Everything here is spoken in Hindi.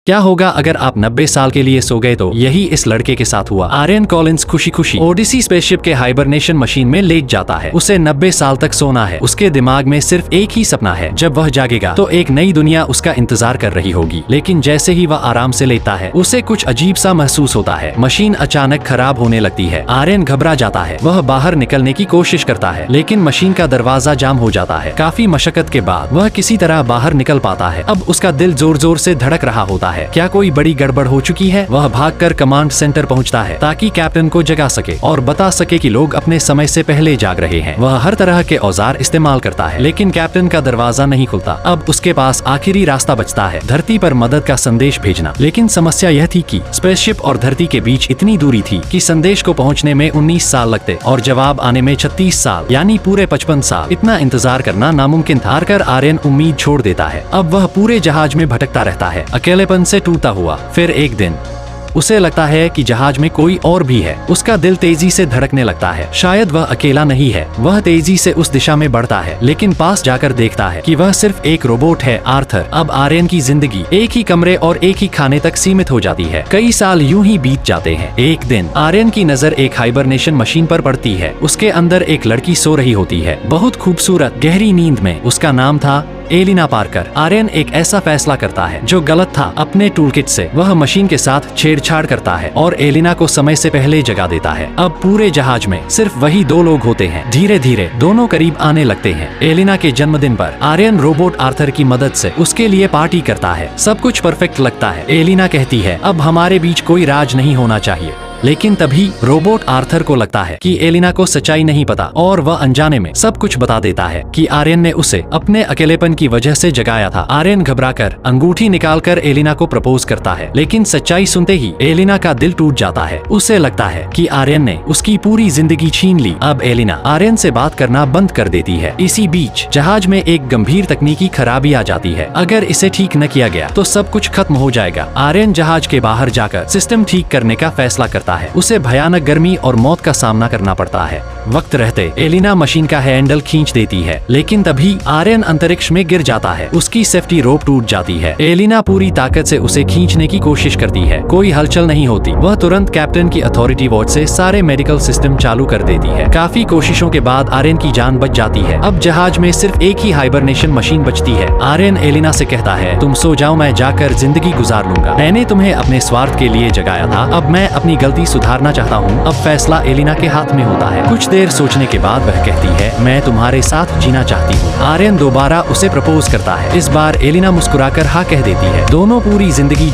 क्या होगा अगर आप 90 साल के लिए सो गए? तो यही इस लड़के के साथ हुआ। आर्यन कॉलिंस खुशी खुशी ओडिसी स्पेसशिप के हाइबरनेशन मशीन में लेट जाता है। उसे 90 साल तक सोना है। उसके दिमाग में सिर्फ एक ही सपना है, जब वह जागेगा तो एक नई दुनिया उसका इंतजार कर रही होगी। लेकिन जैसे ही वह आराम से लेटा है, उसे कुछ अजीब सा महसूस होता है। मशीन अचानक खराब होने लगती है। आर्यन घबरा जाता है। वह बाहर निकलने की कोशिश करता है, लेकिन मशीन का दरवाजा जाम हो जाता है। काफी मशक्कत के बाद वह किसी तरह बाहर निकल पाता है। अब उसका दिल जोर जोर से धड़क रहा होता है। क्या कोई बड़ी गड़बड़ हो चुकी है? वह भागकर कमांड सेंटर पहुंचता है ताकि कैप्टन को जगा सके और बता सके कि लोग अपने समय से पहले जाग रहे हैं। वह हर तरह के औजार इस्तेमाल करता है, लेकिन कैप्टन का दरवाजा नहीं खुलता। अब उसके पास आखिरी रास्ता बचता है, धरती पर मदद का संदेश भेजना। लेकिन समस्या यह थी कि स्पेसशिप और धरती के बीच इतनी दूरी थी कि संदेश को पहुंचने में 19 साल लगते और जवाब आने में 36 साल, यानी पूरे 55 साल। इतना इंतजार करना नामुमकिन था। हारकर आर्यन उम्मीद छोड़ देता है। अब वह पूरे जहाज में भटकता रहता है, अकेलेपन से टूटा हुआ। फिर एक दिन उसे लगता है कि जहाज में कोई और भी है। उसका दिल तेजी से धड़कने लगता है। शायद वह अकेला नहीं है। वह तेजी से उस दिशा में बढ़ता है, लेकिन पास जाकर देखता है कि वह सिर्फ एक रोबोट है, आर्थर। अब आर्यन की जिंदगी एक ही कमरे और एक ही खाने तक सीमित हो जाती है। कई साल यूं ही बीत जाते हैं। एक दिन आर्यन की नजर एक हाइबरनेशन मशीन पर पड़ती है। उसके अंदर एक लड़की सो रही होती है, बहुत खूबसूरत, गहरी नींद में। उसका नाम था एलिना पार्कर। आर्यन एक ऐसा फैसला करता है जो गलत था। अपने टूलकिट से वह मशीन के साथ छेड़छाड़ करता है और एलिना को समय से पहले जगा देता है। अब पूरे जहाज में सिर्फ वही दो लोग होते हैं। धीरे धीरे दोनों करीब आने लगते हैं। एलिना के जन्मदिन पर आर्यन रोबोट आर्थर की मदद से उसके लिए पार्टी करता है। सब कुछ परफेक्ट लगता है। एलिना कहती है, अब हमारे बीच कोई राज नहीं होना चाहिए। लेकिन तभी रोबोट आर्थर को लगता है कि एलिना को सच्चाई नहीं पता और वह अनजाने में सब कुछ बता देता है कि आर्यन ने उसे अपने अकेलेपन की वजह से जगाया था। आर्यन घबराकर अंगूठी निकालकर एलिना को प्रपोज करता है, लेकिन सच्चाई सुनते ही एलिना का दिल टूट जाता है। उसे लगता है कि आर्यन ने उसकी पूरी जिंदगी छीन ली। अब एलिना आर्यन से बात करना बंद कर देती है। इसी बीच जहाज में एक गंभीर तकनीकी खराबी आ जाती है। अगर इसे ठीक न किया गया तो सब कुछ खत्म हो जाएगा। आर्यन जहाज के बाहर जाकर सिस्टम ठीक करने का फैसला करता है। उसे भयानक गर्मी और मौत का सामना करना पड़ता है। वक्त रहते एलिना मशीन का हैंडल खींच देती है, लेकिन तभी आर्यन अंतरिक्ष में गिर जाता है। उसकी सेफ्टी रोप टूट जाती है। एलिना पूरी ताकत से उसे खींचने की कोशिश करती है। कोई हलचल नहीं होती। वह तुरंत कैप्टन की अथॉरिटी वॉच से सारे मेडिकल सिस्टम चालू कर देती है। काफी कोशिशों के बाद आर्यन की जान बच जाती है। अब जहाज में सिर्फ एक ही हाइबरनेशन मशीन बचती है। आर्यन एलिना से कहता है, तुम सो जाओ, मैं जाकर जिंदगी गुजार लूंगा। मैंने तुम्हें अपने स्वार्थ के लिए जगाया था, अब मैं अपनी गलती सुधारना चाहता हूँ। अब फैसला एलिना के हाथ में होता है। कुछ देर सोचने के बाद वह कहती है, मैं तुम्हारे साथ जीना चाहती हूँ। आर्यन दोबारा उसे प्रपोज करता है। इस बार एलिना मुस्कुराकर हाँ कह देती है। दोनों पूरी जिंदगी